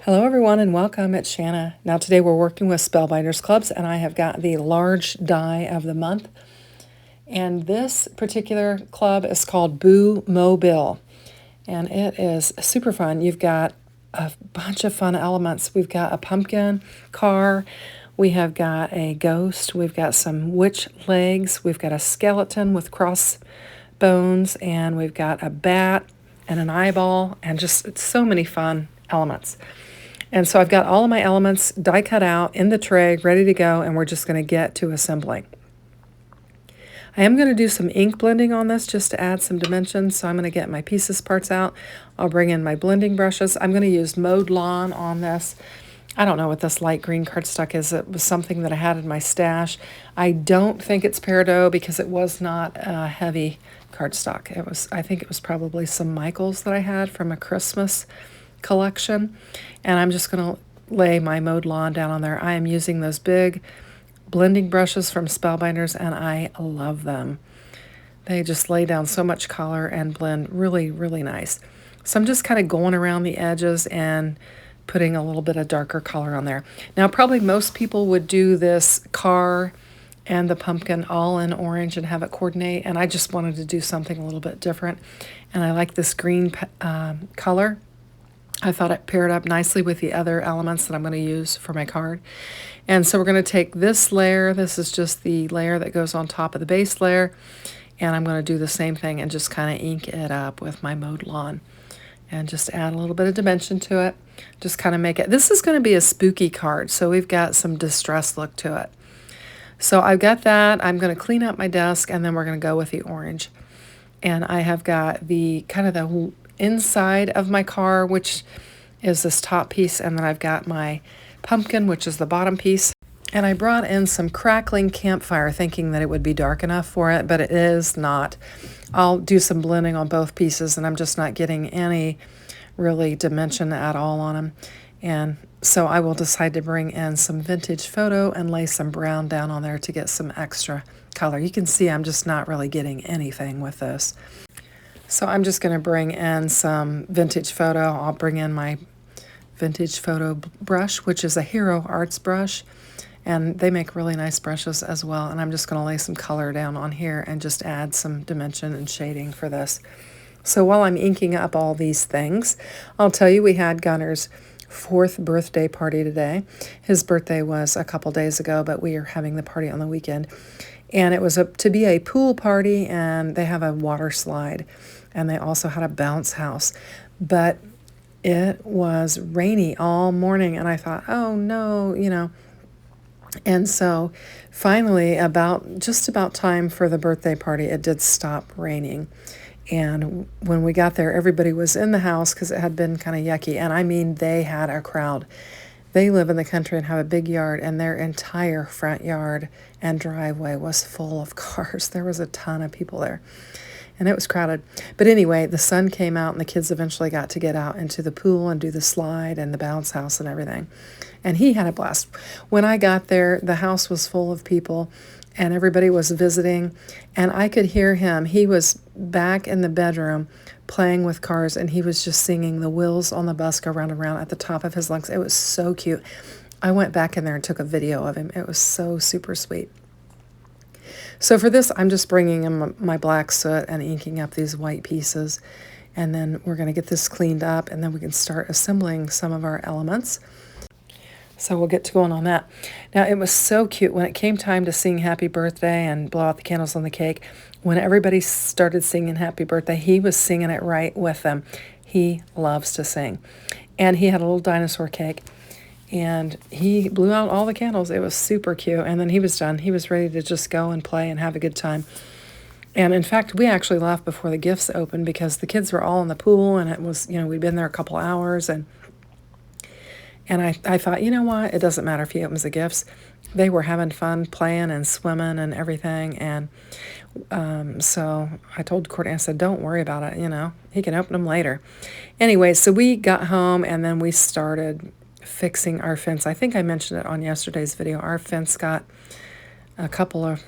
Hello everyone and welcome, it's Shanna. Now today we're working with Spellbinders Clubs and I have got the large die of the month. And this particular club is called Boo Mobile. And it is super fun. You've got a bunch of fun elements. We've got a pumpkin car, we have got a ghost, we've got some witch legs, we've got a skeleton with cross bones, and we've got a bat and an eyeball, and just so many fun elements. And so I've got all of my elements die cut out in the tray, ready to go, and we're just going to get to assembling. I am going to do some ink blending on this just to add some dimensions, so I'm going to get my pieces parts out. I'll bring in my blending brushes. I'm going to use Mowed Lawn on this. I don't know what this light green cardstock is. It was something that I had in my stash. I don't think it's Peridot because it was not a heavy cardstock. I think it was probably some Michaels that I had from a Christmas collection. And I'm just going to lay my Mowed Lawn down on there. I am using those big blending brushes from Spellbinders, and I love them. They just lay down so much color and blend really, really nice. So I'm just kind of going around the edges and putting a little bit of darker color on there. Now, probably most people would do this car and the pumpkin all in orange and have it coordinate, and I just wanted to do something a little bit different. And I like this green color. I thought it paired up nicely with the other elements that I'm going to use for my card. And so we're going to take this layer, this is just the layer that goes on top of the base layer, and I'm going to do the same thing and just kind of ink it up with my Mowed Lawn and just add a little bit of dimension to it. Just kind of make it, this is going to be a spooky card, so we've got some distress look to it. So I've got that. I'm going to clean up my desk, and then we're going to go with the orange. And I have got the kind of the inside of my car, which is this top piece, and then I've got my pumpkin, which is the bottom piece. And I brought in some crackling campfire thinking that it would be dark enough for it, but it is not. I'll do some blending on both pieces, and I'm just not getting any really dimension at all on them. And so I will decide to bring in some vintage photo and lay some brown down on there to get some extra color. You can see I'm just not really getting anything with this. So I'm just going to bring in some vintage photo. I'll bring in my vintage photo brush, which is a Hero Arts brush, and they make really nice brushes as well. And I'm just going to lay some color down on here and just add some dimension and shading for this. So while I'm inking up all these things, I'll tell you we had Gunner's 4th birthday party today. His birthday was a couple days ago, but we are having the party on the weekend. And it was to be a pool party, and they have a water slide, and they also had a bounce house. But it was rainy all morning, and I thought, oh no, you know. And so finally, just about time for the birthday party, it did stop raining. And when we got there, everybody was in the house because it had been kind of yucky. And I mean, they had a crowd. They live in the country and have a big yard, and their entire front yard and driveway was full of cars. There was a ton of people there, and it was crowded. But anyway, the sun came out, and the kids eventually got to get out into the pool and do the slide and the bounce house and everything. And he had a blast. When I got there, the house was full of people, and everybody was visiting, and I could hear him. He was back in the bedroom playing with cars, and he was just singing The Wheels on the Bus Go Round and Round at the top of his lungs. It was so cute. I went back in there and took a video of him. It was so super sweet. So for this, I'm just bringing in my black soot and inking up these white pieces, and then we're going to get this cleaned up, and then we can start assembling some of our elements. So we'll get to going on that. Now, it was so cute when it came time to sing happy birthday and blow out the candles on the cake. When everybody started singing happy birthday, he was singing it right with them. He loves to sing. And he had a little dinosaur cake, and he blew out all the candles. It was super cute. And then he was done. He was ready to just go and play and have a good time. And in fact, we actually left before the gifts opened because the kids were all in the pool, and it was, we'd been there a couple hours, and I thought, you know what? It doesn't matter if he opens the gifts. They were having fun playing and swimming and everything. And so I told Courtney, I said, don't worry about it. He can open them later. Anyway, so we got home, and then we started fixing our fence. I think I mentioned it on yesterday's video. Our fence got a couple of,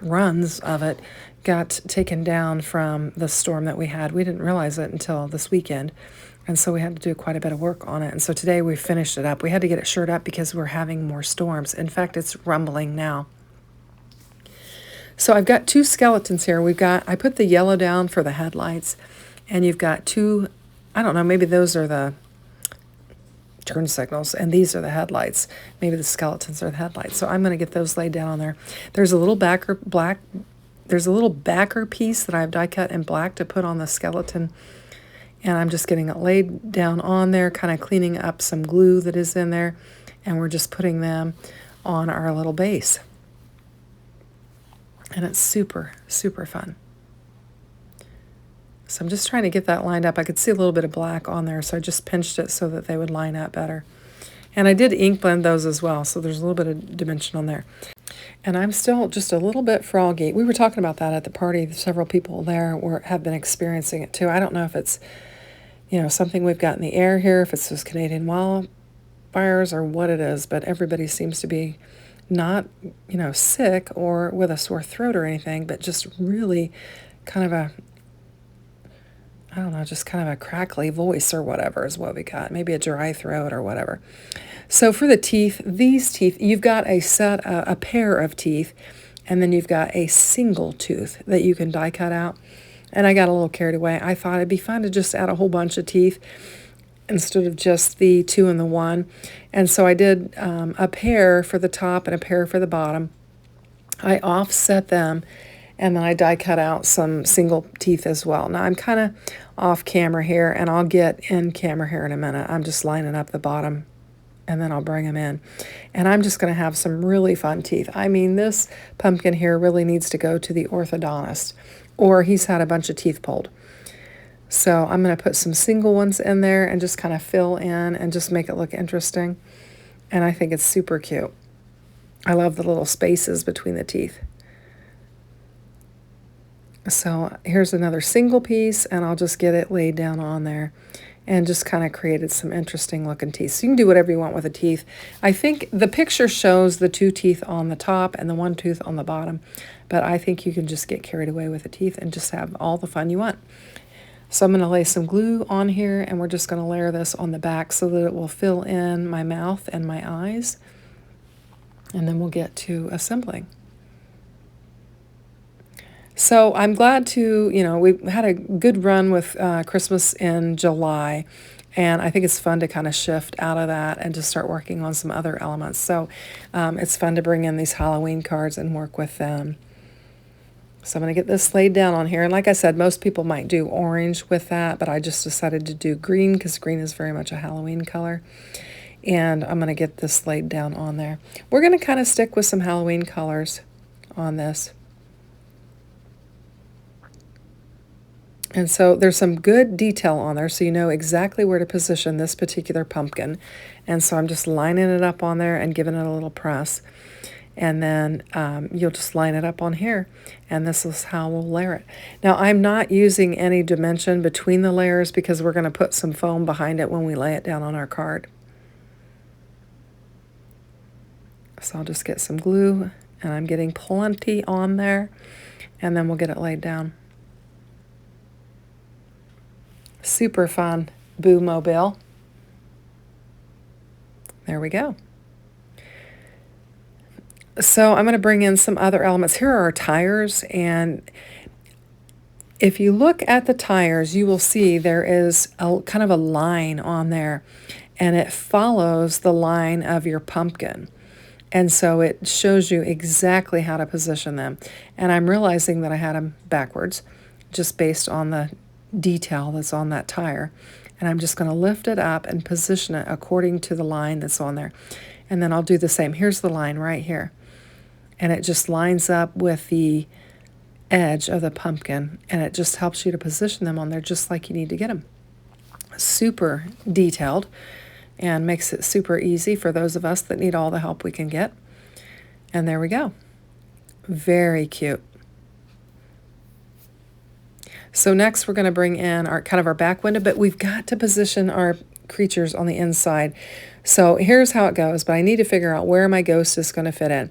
runs of it got taken down from the storm that we had. We didn't realize it until this weekend. And so we had to do quite a bit of work on it. And so today we finished it up. We had to get it shored up because we're having more storms. In fact, it's rumbling now. So I've got two skeletons here. I put the yellow down for the headlights, and you've got two, I don't know, maybe those are the turn signals, and these are the headlights. Maybe the skeletons are the headlights. So I'm going to get those laid down on there. There's a little backer piece that I've die cut in black to put on the skeleton, and I'm just getting it laid down on there, kind of cleaning up some glue that is in there, and we're just putting them on our little base. And it's super, super fun. So I'm just trying to get that lined up. I could see a little bit of black on there, so I just pinched it so that they would line up better. And I did ink blend those as well, so there's a little bit of dimension on there. And I'm still just a little bit froggy. We were talking about that at the party. Several people there have been experiencing it too. I don't know if it's, something we've got in the air here, if it's those Canadian wildfires or what it is, but everybody seems to be not, sick or with a sore throat or anything, but just really kind of just kind of a crackly voice or whatever is what we got. Maybe a dry throat or whatever. So for the teeth, these teeth, you've got a pair of teeth, and then you've got a single tooth that you can die cut out. And I got a little carried away. I thought it'd be fun to just add a whole bunch of teeth instead of just the 2 and the 1. And so I did a pair for the top and a pair for the bottom. I offset them, and then I die cut out some single teeth as well. Now I'm kind of off camera here, and I'll get in camera here in a minute. I'm just lining up the bottom, and then I'll bring them in. And I'm just going to have some really fun teeth. I mean, this pumpkin here really needs to go to the orthodontist, or he's had a bunch of teeth pulled. So I'm going to put some single ones in there and just kind of fill in and just make it look interesting. And I think it's super cute. I love the little spaces between the teeth. So here's another single piece, and I'll just get it laid down on there and just kind of created some interesting looking teeth. So you can do whatever you want with the teeth. I think the picture shows the 2 teeth on the top and the 1 tooth on the bottom, but I think you can just get carried away with the teeth and just have all the fun you want. So I'm going to lay some glue on here, and we're just going to layer this on the back so that it will fill in my mouth and my eyes, and then we'll get to assembling. So I'm glad to, we had a good run with Christmas in July, and I think it's fun to kind of shift out of that and to start working on some other elements. So it's fun to bring in these Halloween cards and work with them. So I'm going to get this laid down on here. And like I said, most people might do orange with that, but I just decided to do green because green is very much a Halloween color. And I'm going to get this laid down on there. We're going to kind of stick with some Halloween colors on this. And so there's some good detail on there, so you know exactly where to position this particular pumpkin. And so I'm just lining it up on there and giving it a little press. And then you'll just line it up on here, and this is how we'll layer it. Now I'm not using any dimension between the layers because we're going to put some foam behind it when we lay it down on our card. So I'll just get some glue, and I'm getting plenty on there, and then we'll get it laid down. Super fun Boo Mobile. There we go. So I'm going to bring in some other elements. Here are our tires, and if you look at the tires, you will see there is a kind of a line on there, and it follows the line of your pumpkin. And so it shows you exactly how to position them. And I'm realizing that I had them backwards, just based on the detail that's on that tire. And I'm just going to lift it up and position it according to the line that's on there. And then I'll do the same. Here's the line right here. And it just lines up with the edge of the pumpkin, and it just helps you to position them on there just like you need to get them. Super detailed, and makes it super easy for those of us that need all the help we can get. And there we go. Very cute. So next we're going to bring in our back window, but we've got to position our creatures on the inside. So here's how it goes, but I need to figure out where my ghost is going to fit in.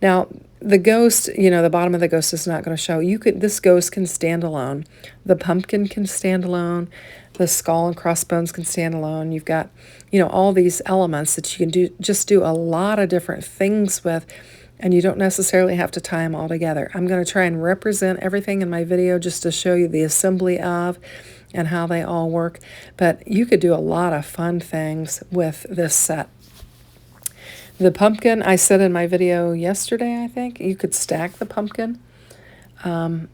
Now, the ghost, the bottom of the ghost is not going to show. This ghost can stand alone. The pumpkin can stand alone. The skull and crossbones can stand alone. You've got, all these elements that you can do a lot of different things with, and you don't necessarily have to tie them all together. I'm going to try and represent everything in my video just to show you the assembly of and how they all work. But you could do a lot of fun things with this set. The pumpkin, I said in my video yesterday, I think, you could stack the pumpkin. You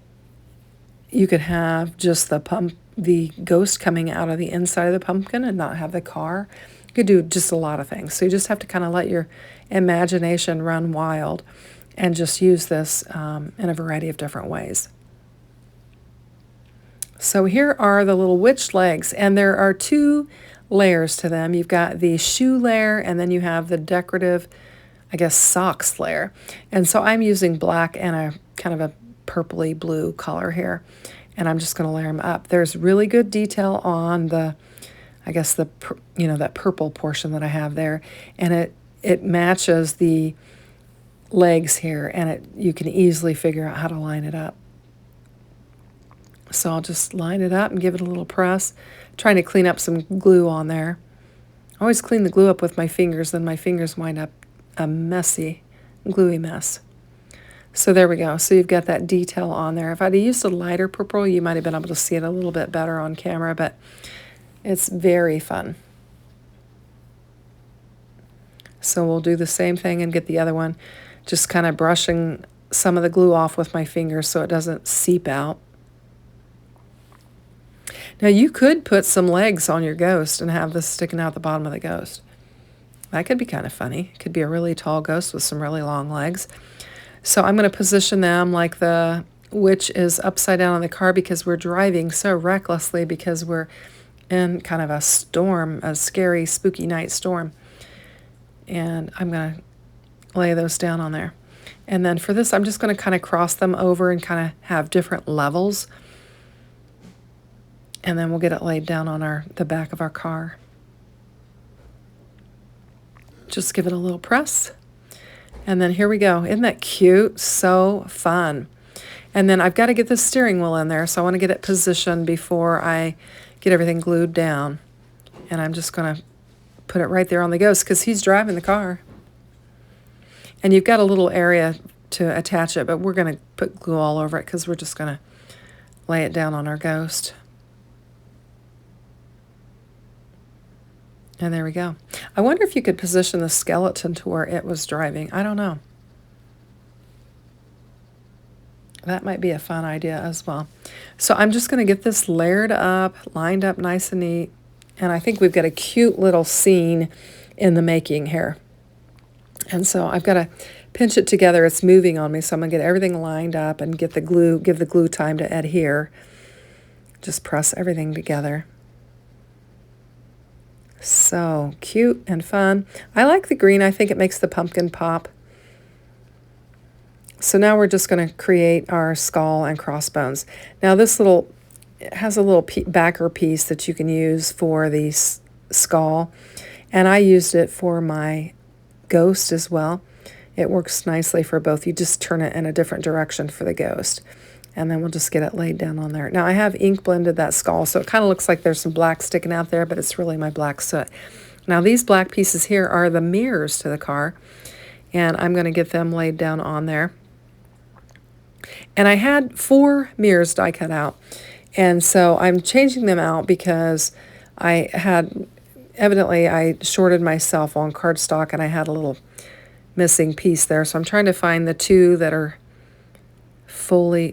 could have just the ghost coming out of the inside of the pumpkin and not have the car. You could do just a lot of things. So you just have to kind of let your imagination run wild and just use this in a variety of different ways. So here are the little witch legs, and there are 2 layers to them. You've got the shoe layer, and then you have the decorative, I guess, socks layer. And so I'm using black and a kind of a purpley blue color here, and I'm just going to layer them up. There's really good detail on the, I guess, that purple portion that I have there, and it matches the legs here, and you can easily figure out how to line it up. So I'll just line it up and give it a little press, trying to clean up some glue on there. I always clean the glue up with my fingers, then my fingers wind up a messy, gluey mess. So there we go. So you've got that detail on there. If I'd used a lighter purple, you might have been able to see it a little bit better on camera, but it's very fun. So we'll do the same thing and get the other one, just kind of brushing some of the glue off with my fingers so it doesn't seep out. Now you could put some legs on your ghost and have this sticking out the bottom of the ghost. That could be kind of funny. It could be a really tall ghost with some really long legs. So I'm going to position them like the witch is upside down on the car because we're driving so recklessly because we're in kind of a storm, a scary, spooky night storm. And I'm going to lay those down on there. And then for this, I'm just going to kind of cross them over and kind of have different levels. And then we'll get it laid down on the back of our car. Just give it a little press. And then here we go. Isn't that cute? So fun. And then I've got to get the steering wheel in there, so I want to get it positioned before I get everything glued down. And I'm just going to put it right there on the ghost because he's driving the car. And you've got a little area to attach it, but we're going to put glue all over it because we're just going to lay it down on our ghost. And there we go. I wonder if you could position the skeleton to where it was driving. I don't know. That might be a fun idea as well. So I'm just going to get this layered up, lined up nice and neat. And I think we've got a cute little scene in the making here. And so I've got to pinch it together. It's moving on me, so I'm going to get everything lined up and get the glue, give the glue time to adhere. Just press everything together. So cute and fun. I like the green. I think it makes the pumpkin pop. So now we're just going to create our skull and crossbones. Now this it has a little backer piece that you can use for the skull. And I used it for my ghost as well. It works nicely for both. You just turn it in a different direction for the ghost. And then we'll just get it laid down on there. Now I have ink blended that skull, so it kind of looks like there's some black sticking out there, but it's really my black soot. Now these black pieces here are the mirrors to the car, and I'm going to get them laid down on there. And I had 4 mirrors die cut out, and so I'm changing them out because evidently I shorted myself on cardstock and I had a little missing piece there, so I'm trying to find the 2 that are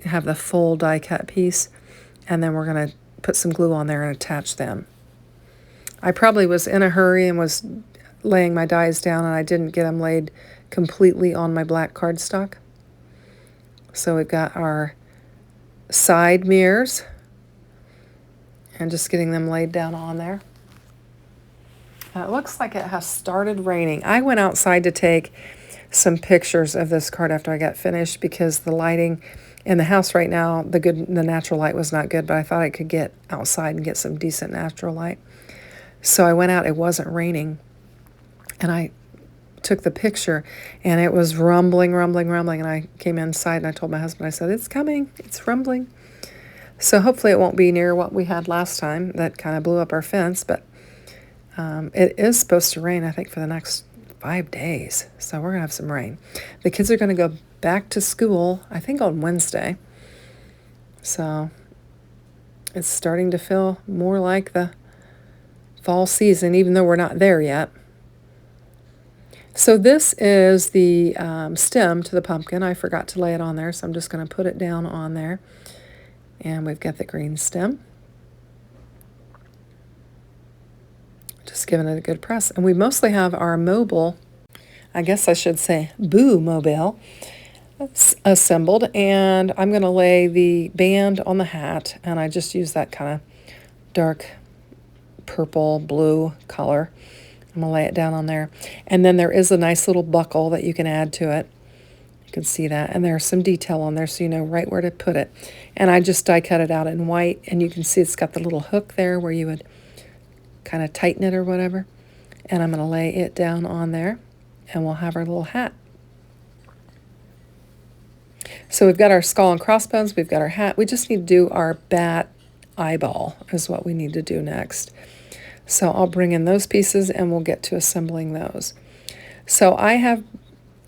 have the full die cut piece, and then we're going to put some glue on there and attach them. I probably was in a hurry and was laying my dies down, and I didn't get them laid completely on my black cardstock. So we've got our side mirrors and just getting them laid down on there. It looks like it has started raining. I went outside to take some pictures of this card after I got finished because the lighting in the house right now, the natural light was not good, but I thought I could get outside and get some decent natural light. So I went out, it wasn't raining, and I took the picture, and it was rumbling, and I came inside and I told my husband, I said, it's coming, it's rumbling. So hopefully it won't be near what we had last time that kind of blew up our fence, but it is supposed to rain, I think, for the next 5 days. So we're going to have some rain. The kids are going to go back to school, I think, on Wednesday. So it's starting to feel more like the fall season, even though we're not there yet. So this is the stem to the pumpkin. I forgot to lay it on there, so I'm just going to put it down on there. And we've got the green stem. Just giving it a good press. And we mostly have our mobile, I guess I should say Boo Mobile, assembled. And I'm going to lay the band on the hat, and I just use that kind of dark purple blue color. I'm going to lay it down on there. And then there is a nice little buckle that you can add to it. You can see that. And there's some detail on there so you know right where to put it. And I just die cut it out in white. And you can see it's got the little hook there where you would kind of tighten it or whatever. And I'm going to lay it down on there. And we'll have our little hat. So we've got our skull and crossbones. We've got our hat. We just need to do our bat eyeball is what we need to do next. So I'll bring in those pieces and we'll get to assembling those. So I have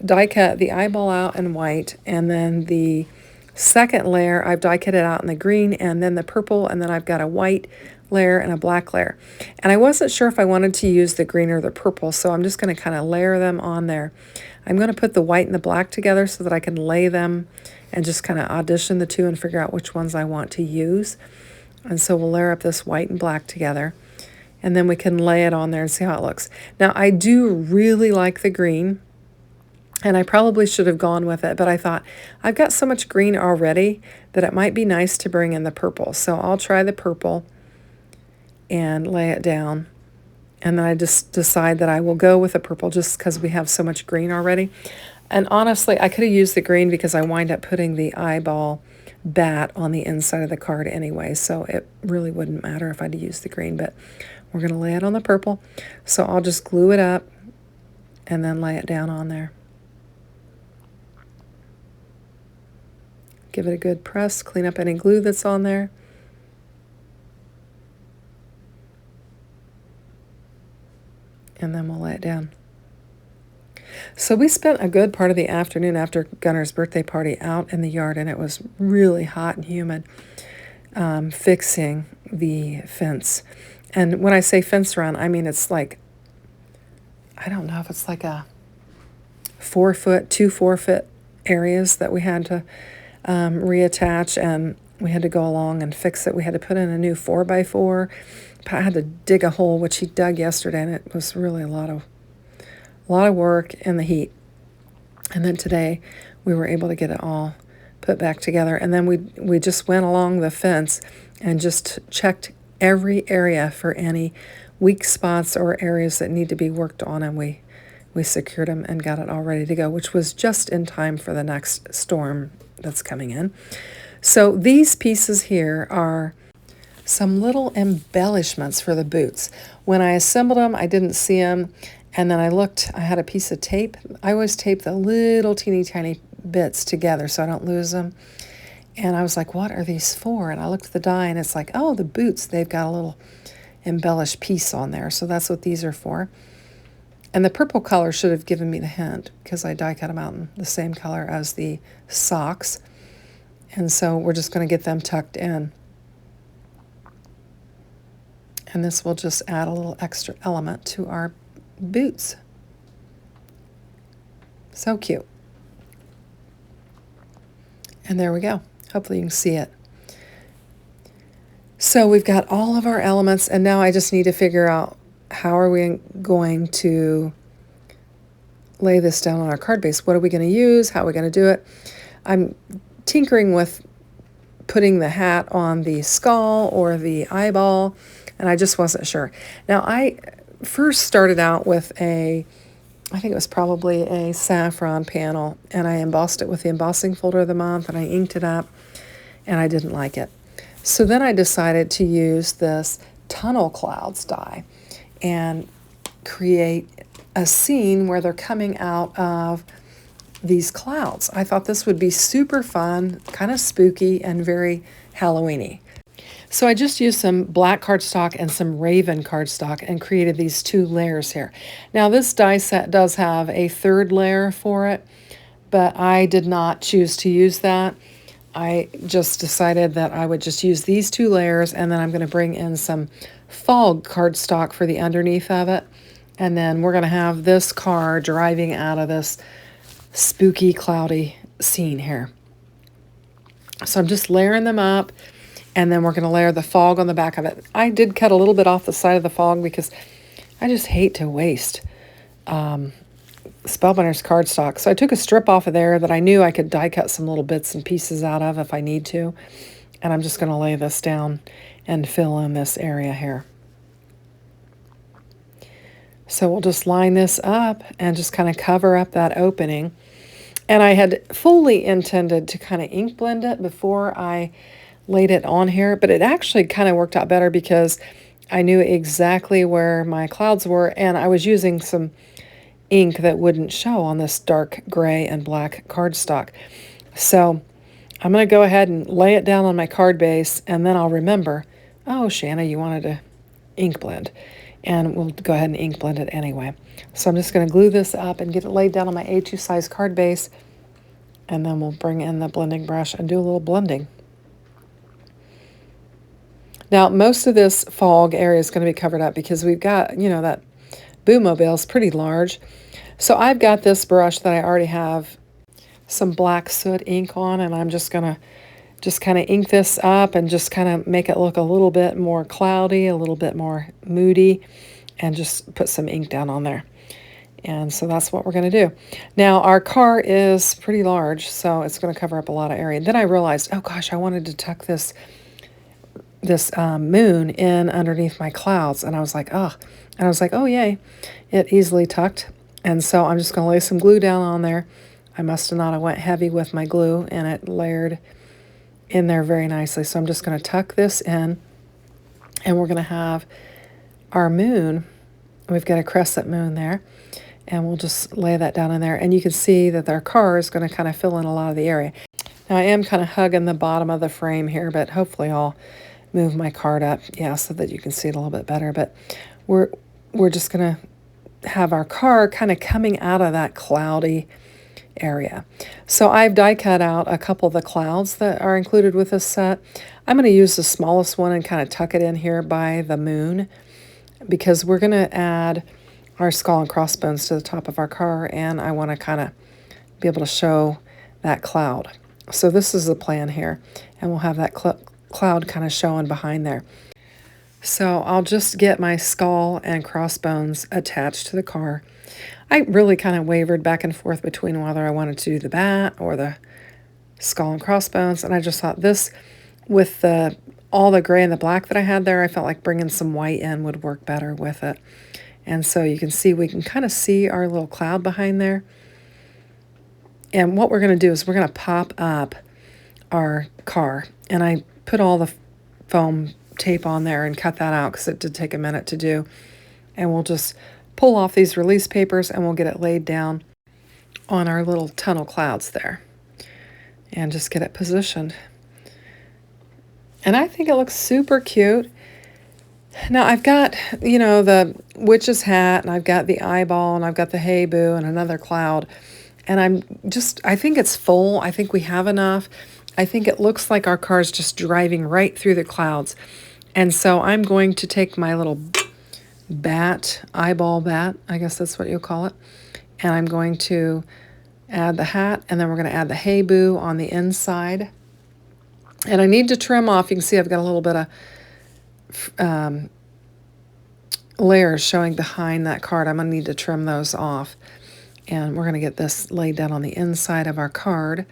die cut the eyeball out in white, and then the second layer I've die cut it out in the green, and then the purple, and then I've got a white layer and a black layer. And I wasn't sure if I wanted to use the green or the purple, so I'm just going to kind of layer them on there. I'm going to put the white and the black together so that I can lay them and just kind of audition the two and figure out which ones I want to use. And so we'll layer up this white and black together, and then we can lay it on there and see how it looks. Now, I do really like the green, and I probably should have gone with it, but I thought I've got so much green already that it might be nice to bring in the purple. So I'll try the purple and lay it down. And then I just decide that I will go with the purple just because we have so much green already. And honestly, I could have used the green because I wind up putting the eyeball bat on the inside of the card anyway, so it really wouldn't matter if I'd used the green, but we're going to lay it on the purple. So I'll just glue it up and then lay it down on there. Give it a good press, clean up any glue that's on there. And then we'll lay it down. So we spent a good part of the afternoon after Gunner's birthday party out in the yard, and it was really hot and humid, fixing the fence. And when I say fence run, I mean it's like, I don't know if it's like a 4-foot, 2 4-foot areas that we had to reattach, and we had to go along and fix it. We had to put in a new 4x4. Pat had to dig a hole, which he dug yesterday, and it was really a lot of work in the heat. And then today we were able to get it all put back together. And then we just went along the fence and just checked every area for any weak spots or areas that need to be worked on, and we secured them and got it all ready to go, which was just in time for the next storm that's coming in. So these pieces here are some little embellishments for the boots. When I assembled them, I didn't see them, and then I looked, I had a piece of tape. I always tape the little teeny tiny bits together so I don't lose them. And I was like, what are these for? And I looked at the die, and it's like, oh, the boots, they've got a little embellished piece on there. So that's what these are for. And the purple color should have given me the hint because I die cut them out in the same color as the socks. And so we're just going to get them tucked in. And this will just add a little extra element to our boots. So cute. And there we go. Hopefully you can see it. So we've got all of our elements, and now I just need to figure out how are we going to lay this down on our card base. What are we going to use? How are we going to do it? I'm tinkering with putting the hat on the skull or the eyeball, and I just wasn't sure. Now, I first started out with I think it was probably a saffron panel, and I embossed it with the embossing folder of the month, and I inked it up, and I didn't like it. So then I decided to use this tunnel clouds die and create a scene where they're coming out of these clouds. I thought this would be super fun, kind of spooky, and very Halloweeny. So I just used some black cardstock and some raven cardstock and created these 2 layers here. Now this die set does have a 3rd layer for it, but I did not choose to use that. I just decided that I would just use these 2 layers, and then I'm going to bring in some fog cardstock for the underneath of it. And then we're going to have this car driving out of this spooky, cloudy scene here. So I'm just layering them up, and then we're going to layer the fog on the back of it. I did cut a little bit off the side of the fog because I just hate to waste Spellbinders cardstock. So I took a strip off of there that I knew I could die cut some little bits and pieces out of if I need to. And I'm just going to lay this down and fill in this area here. So we'll just line this up and just kind of cover up that opening. And I had fully intended to kind of ink blend it before I laid it on here, but it actually kind of worked out better because I knew exactly where my clouds were, and I was using some ink that wouldn't show on this dark gray and black cardstock. So I'm going to go ahead and lay it down on my card base, and then I'll remember, oh, Shanna, you wanted to ink blend. And we'll go ahead and ink blend it anyway. So I'm just going to glue this up and get it laid down on my A2 size card base, and then we'll bring in the blending brush and do a little blending. Now, most of this fog area is going to be covered up because we've got, that Boo-mobile is pretty large. So I've got this brush that I already have some black soot ink on, and I'm just going to kind of ink this up and just kind of make it look a little bit more cloudy, a little bit more moody, and just put some ink down on there. And so that's what we're going to do. Now, our car is pretty large, so it's going to cover up a lot of area. Then I realized, oh gosh, I wanted to tuck this moon in underneath my clouds, and I was like, oh yay, it easily tucked. And so I'm just going to lay some glue down on there. I must have not went heavy with my glue, and it layered in there very nicely. So I'm just going to tuck this in, and we're going to have our moon. We've got a crescent moon there, and we'll just lay that down in there. And you can see that our car is going to kind of fill in a lot of the area. Now I am kind of hugging the bottom of the frame here, but hopefully I'll move my card up, so that you can see it a little bit better. But we're just going to have our car kind of coming out of that cloudy area. So I've die cut out a couple of the clouds that are included with this set. I'm going to use the smallest one and kind of tuck it in here by the moon, because we're going to add our skull and crossbones to the top of our car, and I want to kind of be able to show that cloud. So this is the plan here, and we'll have that cloud kind of showing behind there. So I'll just get my skull and crossbones attached to the car. I really kind of wavered back and forth between whether I wanted to do the bat or the skull and crossbones, and I just thought this, with all the gray and the black that I had there, I felt like bringing some white in would work better with it. And so you can see, we can kind of see our little cloud behind there. And what we're going to do is we're going to pop up our car, and I put all the foam tape on there and cut that out because it did take a minute to do. And we'll just pull off these release papers, and we'll get it laid down on our little tunnel clouds there and just get it positioned. And I think it looks super cute. Now I've got, the witch's hat, and I've got the eyeball, and I've got the hey boo and another cloud. And I think it's full. I think we have enough. I think it looks like our car's just driving right through the clouds. And so I'm going to take my little eyeball bat, I guess that's what you'll call it. And I'm going to add the hat, and then we're going to add the hey boo on the inside. And I need to trim off. You can see I've got a little bit of layers showing behind that card. I'm going to need to trim those off. And we're going to get this laid down on the inside of our card.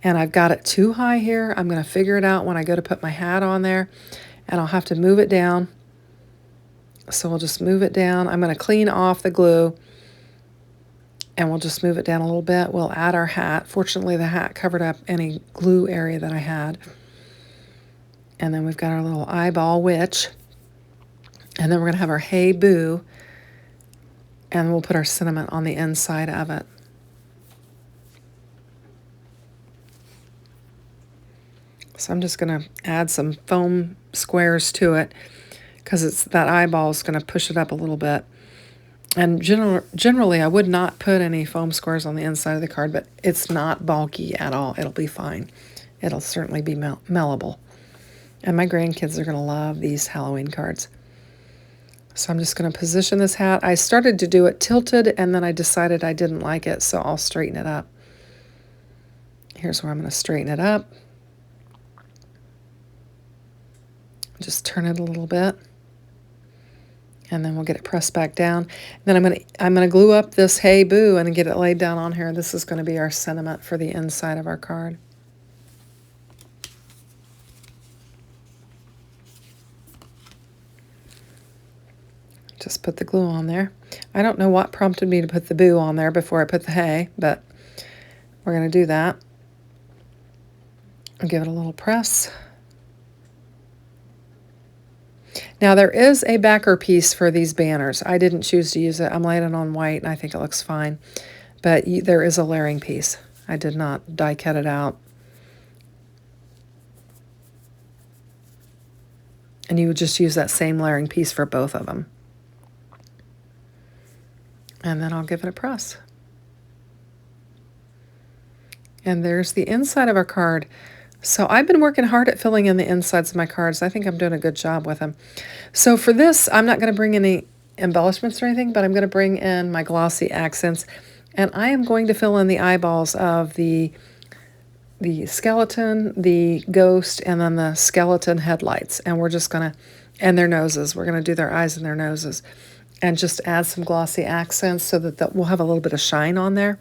And I've got it too high here. I'm going to figure it out when I go to put my hat on there. And I'll have to move it down. So we'll just move it down. I'm going to clean off the glue, and we'll just move it down a little bit. We'll add our hat. Fortunately, the hat covered up any glue area that I had. And then we've got our little eyeball witch. And then we're going to have our hey boo, and we'll put our sentiment on the inside of it. So I'm just going to add some foam squares to it because it's that eyeball is going to push it up a little bit. And generally, I would not put any foam squares on the inside of the card, but it's not bulky at all. It'll be fine. It'll certainly be mellable. And my grandkids are going to love these Halloween cards. So I'm just going to position this hat. I started to do it tilted, and then I decided I didn't like it, so I'll straighten it up. Here's where I'm going to straighten it up. Just turn it a little bit. And then we'll get it pressed back down. Then I'm gonna glue up this Hey Boo and get it laid down on here. This is going to be our sentiment for the inside of our card. Just put the glue on there. I don't know what prompted me to put the boo on there before I put the hay, but we're going to do that. I'll give it a little press. Now there is a backer piece for these banners. I didn't choose to use it. I'm laying it on white and I think it looks fine. But there is a layering piece. I did not die cut it out. And you would just use that same layering piece for both of them. And then I'll give it a press. And there's the inside of our card. So I've been working hard at filling in the insides of my cards. I think I'm doing a good job with them. So for this, I'm not going to bring any embellishments or anything, but I'm going to bring in my glossy accents. And I am going to fill in the eyeballs of the skeleton, the ghost, and then the skeleton headlights. And we're just going to, and their noses. We're going to do their eyes and their noses. And just add some glossy accents so that we'll have a little bit of shine on there.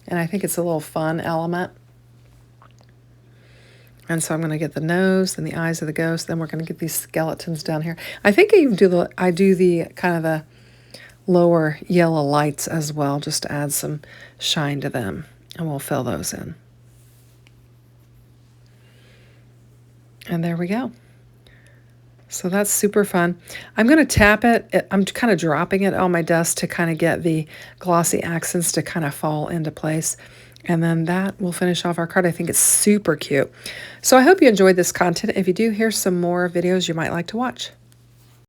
And I think it's a little fun element. And so I'm going to get the nose and the eyes of the ghost. Then we're going to get these skeletons down here. I think I do the kind of the lower yellow lights as well, just to add some shine to them. And we'll fill those in. And there we go. So that's super fun. I'm going to tap it. I'm kind of dropping it on my desk to kind of get the glossy accents to kind of fall into place. And then that will finish off our card. I think it's super cute. So I hope you enjoyed this content. If you do, here's some more videos you might like to watch.